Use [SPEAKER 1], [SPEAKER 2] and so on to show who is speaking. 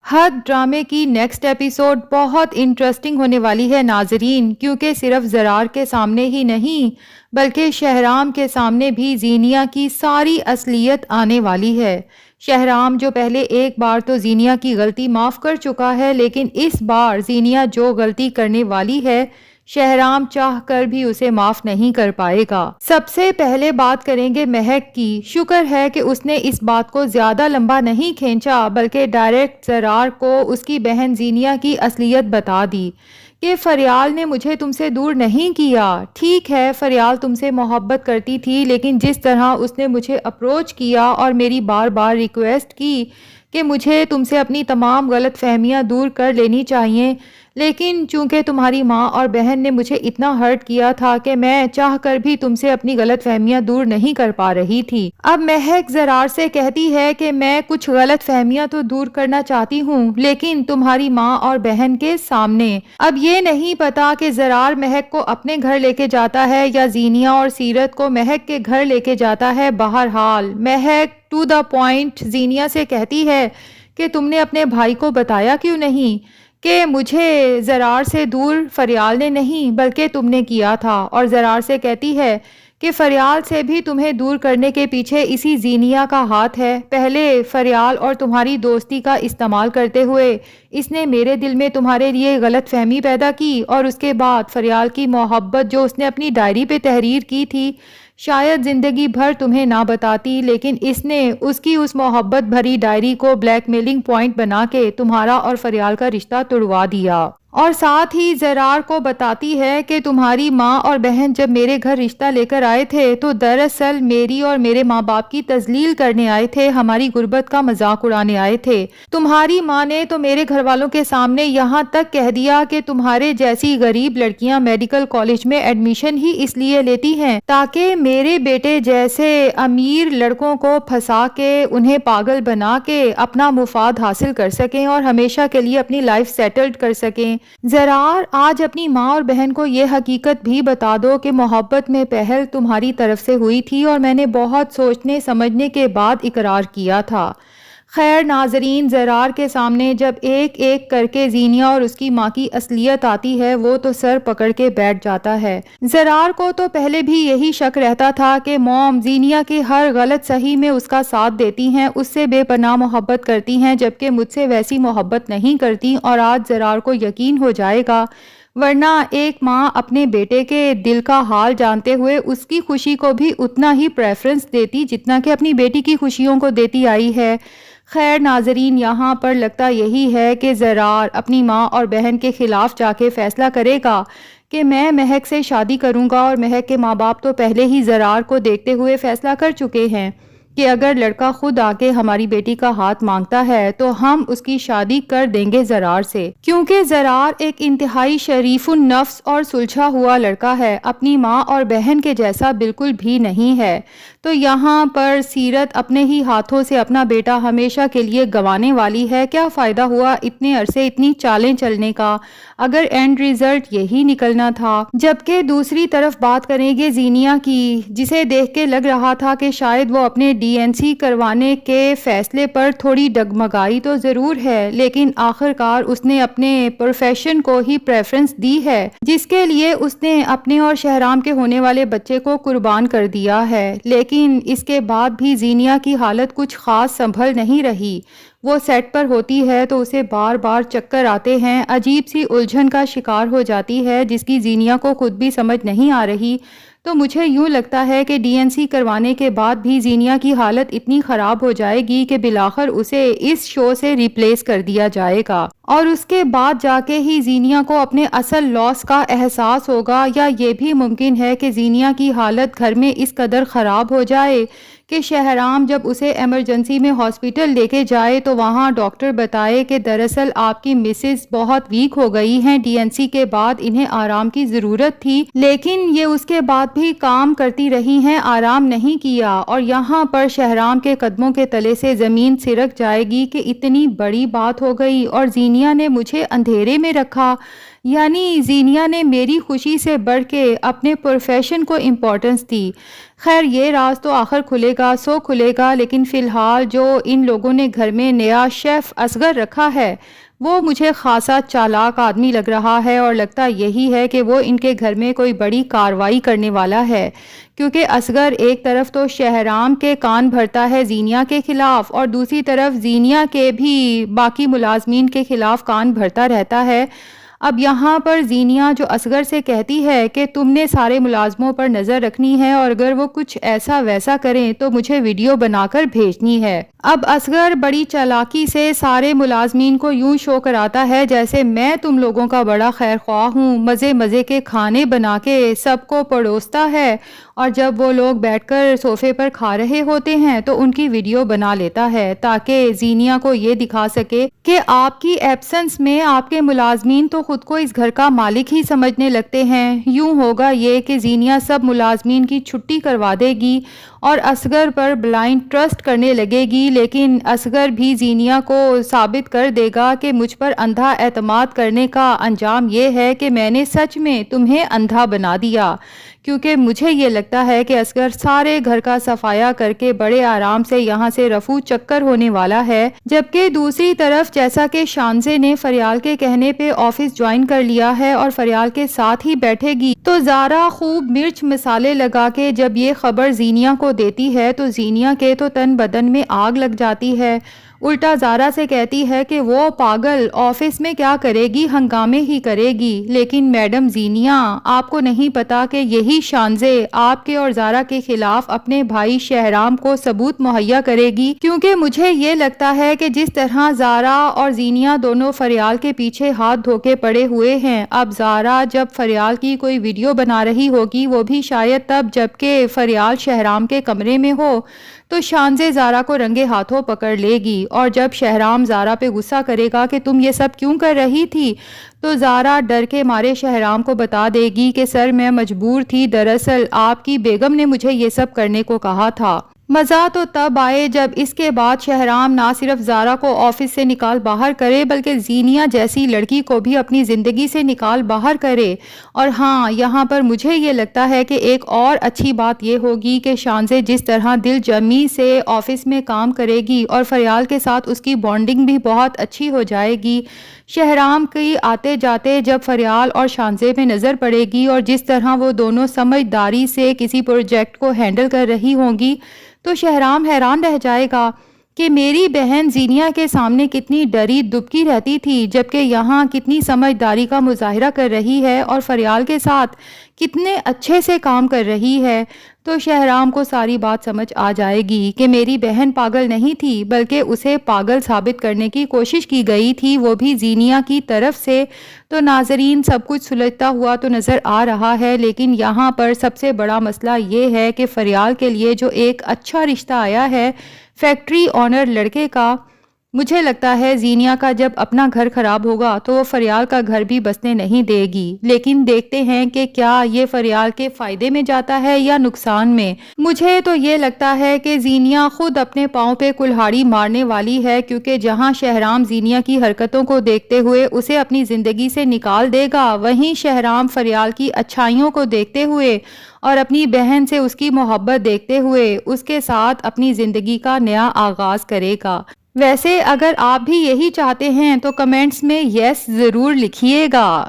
[SPEAKER 1] حد ڈرامے کی نیکسٹ ایپیسوڈ بہت انٹرسٹنگ ہونے والی ہے ناظرین، کیونکہ صرف زرار کے سامنے ہی نہیں بلکہ شہرام کے سامنے بھی زینیا کی ساری اصلیت آنے والی ہے۔ شہرام جو پہلے ایک بار تو زینیا کی غلطی معاف کر چکا ہے، لیکن اس بار زینیا جو غلطی کرنے والی ہے شہرام چاہ کر بھی اسے معاف نہیں کر پائے گا۔ سب سے پہلے بات کریں گے مہک کی۔ شکر ہے کہ اس نے اس بات کو زیادہ لمبا نہیں کھینچا بلکہ ڈائریکٹ زرار کو اس کی بہن زینیا کی اصلیت بتا دی کہ فریال نے مجھے تم سے دور نہیں کیا۔ ٹھیک ہے، فریال تم سے محبت کرتی تھی، لیکن جس طرح اس نے مجھے اپروچ کیا اور میری بار بار ریکویسٹ کی کہ مجھے تم سے اپنی تمام غلط فہمیاں دور کر لینی چاہیے، لیکن چونکہ تمہاری ماں اور بہن نے مجھے اتنا ہرٹ کیا تھا کہ میں چاہ کر بھی تم سے اپنی غلط فہمیاں دور نہیں کر پا رہی تھی۔ اب مہک زرار سے کہتی ہے کہ میں کچھ غلط فہمیاں تو دور کرنا چاہتی ہوں، لیکن تمہاری ماں اور بہن کے سامنے۔ اب یہ نہیں پتا کہ زرار مہک کو اپنے گھر لے کے جاتا ہے یا زینیا اور سیرت کو مہک کے گھر لے کے جاتا ہے۔ بہرحال مہک ٹو دا پوائنٹ زینیا سے کہتی ہے کہ تم نے اپنے بھائی کو بتایا کیوں نہیں کہ مجھے زرار سے دور فریال نے نہیں بلکہ تم نے کیا تھا، اور زرار سے کہتی ہے کہ فریال سے بھی تمہیں دور کرنے کے پیچھے اسی زینیا کا ہاتھ ہے۔ پہلے فریال اور تمہاری دوستی کا استعمال کرتے ہوئے اس نے میرے دل میں تمہارے لیے غلط فہمی پیدا کی، اور اس کے بعد فریال کی محبت جو اس نے اپنی ڈائری پہ تحریر کی تھی شاید زندگی بھر تمہیں نہ بتاتی، لیکن اس نے اس کی اس محبت بھری ڈائری کو بلیک میلنگ پوائنٹ بنا کے تمہارا اور فریال کا رشتہ توڑوا دیا، اور ساتھ ہی زرار کو بتاتی ہے کہ تمہاری ماں اور بہن جب میرے گھر رشتہ لے کر آئے تھے تو دراصل میری اور میرے ماں باپ کی تذلیل کرنے آئے تھے، ہماری غربت کا مذاق اڑانے آئے تھے۔ تمہاری ماں نے تو میرے گھر والوں کے سامنے یہاں تک کہہ دیا کہ تمہارے جیسی غریب لڑکیاں میڈیکل کالج میں ایڈمیشن ہی اس لیے لیتی ہیں تاکہ میرے بیٹے جیسے امیر لڑکوں کو پھنسا کے انہیں پاگل بنا کے اپنا مفاد حاصل کر سکیں اور ہمیشہ کے لیے اپنی لائف سیٹلڈ کر سکیں۔ زرار آج اپنی ماں اور بہن کو یہ حقیقت بھی بتا دو کہ محبت میں پہل تمہاری طرف سے ہوئی تھی اور میں نے بہت سوچنے سمجھنے کے بعد اقرار کیا تھا۔ خیر ناظرین، زرار کے سامنے جب ایک ایک کر کے زینیا اور اس کی ماں کی اصلیت آتی ہے وہ تو سر پکڑ کے بیٹھ جاتا ہے۔ زرار کو تو پہلے بھی یہی شک رہتا تھا کہ موم زینیا کے ہر غلط صحیح میں اس کا ساتھ دیتی ہیں، اس سے بے پناہ محبت کرتی ہیں جبکہ مجھ سے ویسی محبت نہیں کرتی، اور آج زرار کو یقین ہو جائے گا، ورنہ ایک ماں اپنے بیٹے کے دل کا حال جانتے ہوئے اس کی خوشی کو بھی اتنا ہی پریفرنس دیتی جتنا کہ اپنی بیٹی کی خوشیوں کو دیتی آئی ہے۔ خیر ناظرین، یہاں پر لگتا یہی ہے کہ زرار اپنی ماں اور بہن کے خلاف جا کے فیصلہ کرے گا کہ میں مہک سے شادی کروں گا، اور مہک کے ماں باپ تو پہلے ہی زرار کو دیکھتے ہوئے فیصلہ کر چکے ہیں کہ اگر لڑکا خود آ کے ہماری بیٹی کا ہاتھ مانگتا ہے تو ہم اس کی شادی کر دیں گے زرار سے، کیونکہ زرار ایک انتہائی شریف النفس اور سلجھا ہوا لڑکا ہے، اپنی ماں اور بہن کے جیسا بالکل بھی نہیں ہے۔ تو یہاں پر سیرت اپنے ہی ہاتھوں سے اپنا بیٹا ہمیشہ کے لیے گنوانے والی ہے۔ کیا فائدہ ہوا اتنے عرصے اتنی چالیں چلنے کا اگر اینڈ ریزلٹ یہی نکلنا تھا۔ جبکہ دوسری طرف بات کریں گے زینیا کی، جسے دیکھ کے لگ رہا تھا کہ شاید وہ اپنے DNC کروانے کے فیصلے پر تھوڑی ڈگمگائی تو ضرور ہے، لیکن آخرکار اس نے اپنے پروفیشن کو ہی پریفرنس دی ہے جس کے لیے اس نے اپنے اور شہرام کے ہونے والے بچے کو قربان کر دیا ہے۔ لیکن اس کے بعد بھی زینیا کی حالت کچھ خاص سنبھل نہیں رہی۔ وہ سیٹ پر ہوتی ہے تو اسے بار بار چکر آتے ہیں، عجیب سی الجھن کا شکار ہو جاتی ہے جس کی زینیا کو خود بھی سمجھ نہیں آ رہی۔ تو مجھے یوں لگتا ہے کہ DNC کروانے کے بعد بھی زینیا کی حالت اتنی خراب ہو جائے گی کہ بالآخر اسے اس شو سے ریپلیس کر دیا جائے گا، اور اس کے بعد جا کے ہی زینیا کو اپنے اصل لاس کا احساس ہوگا، یا یہ بھی ممکن ہے کہ زینیا کی حالت گھر میں اس قدر خراب ہو جائے کہ شہرام جب اسے ایمرجنسی میں ہاسپٹل لے کے جائے تو وہاں ڈاکٹر بتائے کہ دراصل آپ کی مسز بہت ویک ہو گئی ہیں، DNC کے بعد انہیں آرام کی ضرورت تھی، لیکن یہ اس کے بعد بھی کام کرتی رہی ہیں، آرام نہیں کیا، اور یہاں پر شہرام کے قدموں کے تلے سے زمین سرک جائے گی کہ اتنی بڑی بات ہو گئی اور زینیا نے مجھے اندھیرے میں رکھا۔ یعنی زینیا نے میری خوشی سے بڑھ کے اپنے پروفیشن کو امپورٹنس دی۔ خیر یہ راز تو آخر کھلے گا سو کھلے گا، لیکن فی الحال جو ان لوگوں نے گھر میں نیا شیف اصغر رکھا ہے وہ مجھے خاصا چالاک آدمی لگ رہا ہے، اور لگتا یہی ہے کہ وہ ان کے گھر میں کوئی بڑی کارروائی کرنے والا ہے، کیونکہ اصغر ایک طرف تو شہرام کے کان بھرتا ہے زینیا کے خلاف، اور دوسری طرف زینیا کے بھی باقی ملازمین کے خلاف کان بھرتا رہتا ہے۔ اب یہاں پر زینیا جو اصغر سے کہتی ہے کہ تم نے سارے ملازموں پر نظر رکھنی ہے، اور اگر وہ کچھ ایسا ویسا کریں تو مجھے ویڈیو بنا کر بھیجنی ہے۔ اب اصغر بڑی چالاکی سے سارے ملازمین کو یوں شو کراتا ہے جیسے میں تم لوگوں کا بڑا خیر خواہ ہوں، مزے مزے کے کھانے بنا کے سب کو پروستا ہے، اور جب وہ لوگ بیٹھ کر صوفے پر کھا رہے ہوتے ہیں تو ان کی ویڈیو بنا لیتا ہے تاکہ زینیا کو یہ دکھا سکے کہ آپ کی ایبسنس میں آپ کے ملازمین تو خود کو اس گھر کا مالک ہی سمجھنے لگتے ہیں۔ یوں ہوگا یہ کہ زینیا سب ملازمین کی چھٹی کروا دے گی اور اصغر پر بلائنڈ ٹرسٹ کرنے لگے گی، لیکن اصغر بھی زینیا کو ثابت کر دے گا کہ مجھ پر اندھا اعتماد کرنے کا انجام یہ ہے کہ میں نے سچ میں تمہیں اندھا بنا دیا، کیونکہ مجھے یہ لگتا ہے کہ اصغر سارے گھر کا صفایا کر کے بڑے آرام سے یہاں سے رفو چکر ہونے والا ہے، جبکہ دوسری طرف جیسا کہ شانزے نے فریال کے کہنے پہ آفس جوائن کر لیا ہے اور فریال کے ساتھ ہی بیٹھے گی، تو زارا خوب مرچ مسالے لگا کے جب یہ خبر زینیا کو دیتی ہے تو زینیا کے تو تن بدن میں آگ لگ جاتی ہے۔ الٹا زارا سے کہتی ہے کہ وہ پاگل آفس میں کیا کرے گی، ہنگامے ہی کرے گی، لیکن میڈم زینیا آپ کو نہیں پتا کہ یہی شانزے آپ کے اور زارا کے خلاف اپنے بھائی شہرام کو ثبوت مہیا کرے گی، کیونکہ مجھے یہ لگتا ہے کہ جس طرح زارا اور زینیا دونوں فریال کے پیچھے ہاتھ دھو کے پڑے ہوئے ہیں، اب زارا جب فریال کی کوئی ویڈیو بنا رہی ہوگی وہ بھی شاید تب جب کہ فریال شہرام کے کمرے میں ہو، تو شانزے زارا کو رنگے ہاتھوں پکڑ لے گی، اور جب شہرام زارا پہ غصہ کرے گا کہ تم یہ سب کیوں کر رہی تھی، تو زارا ڈر کے مارے شہرام کو بتا دے گی کہ سر میں مجبور تھی، دراصل آپ کی بیگم نے مجھے یہ سب کرنے کو کہا تھا۔ مزہ تو تب آئے جب اس کے بعد شہرام نہ صرف زارا کو آفس سے نکال باہر کرے بلکہ زینیا جیسی لڑکی کو بھی اپنی زندگی سے نکال باہر کرے۔ اور ہاں یہاں پر مجھے یہ لگتا ہے کہ ایک اور اچھی بات یہ ہوگی کہ شانزے جس طرح دل جمی سے آفس میں کام کرے گی اور فریال کے ساتھ اس کی بانڈنگ بھی بہت اچھی ہو جائے گی، شہرام کی آتے جاتے جب فریال اور شانزے میں نظر پڑے گی اور جس طرح وہ دونوں سمجھداری سے کسی پروجیکٹ کو ہینڈل کر رہی ہوں گی، تو شہرام حیران رہ جائے گا کہ میری بہن زینیا کے سامنے کتنی ڈری دبکی رہتی تھی، جبکہ یہاں کتنی سمجھداری کا مظاہرہ کر رہی ہے اور فریال کے ساتھ کتنے اچھے سے کام کر رہی ہے۔ تو شہرام کو ساری بات سمجھ آ جائے گی کہ میری بہن پاگل نہیں تھی بلکہ اسے پاگل ثابت کرنے کی کوشش کی گئی تھی، وہ بھی زینیا کی طرف سے۔ تو ناظرین سب کچھ سلجھتا ہوا تو نظر آ رہا ہے، لیکن یہاں پر سب سے بڑا مسئلہ یہ ہے کہ فریال کے لیے جو ایک اچھا رشتہ آیا ہے فیکٹری آنر لڑکے کا، مجھے لگتا ہے زینیا کا جب اپنا گھر خراب ہوگا تو وہ فریال کا گھر بھی بسنے نہیں دے گی، لیکن دیکھتے ہیں کہ کیا یہ فریال کے فائدے میں جاتا ہے یا نقصان میں۔ مجھے تو یہ لگتا ہے کہ زینیا خود اپنے پاؤں پہ کلہاڑی مارنے والی ہے، کیونکہ جہاں شہرام زینیا کی حرکتوں کو دیکھتے ہوئے اسے اپنی زندگی سے نکال دے گا، وہیں شہرام فریال کی اچھائیوں کو دیکھتے ہوئے اور اپنی بہن سے اس کی محبت دیکھتے ہوئے اس کے ساتھ اپنی زندگی کا نیا آغاز کرے گا۔ ویسے اگر آپ بھی یہی چاہتے ہیں تو کمنٹس میں یس ضرور لکھیے گا۔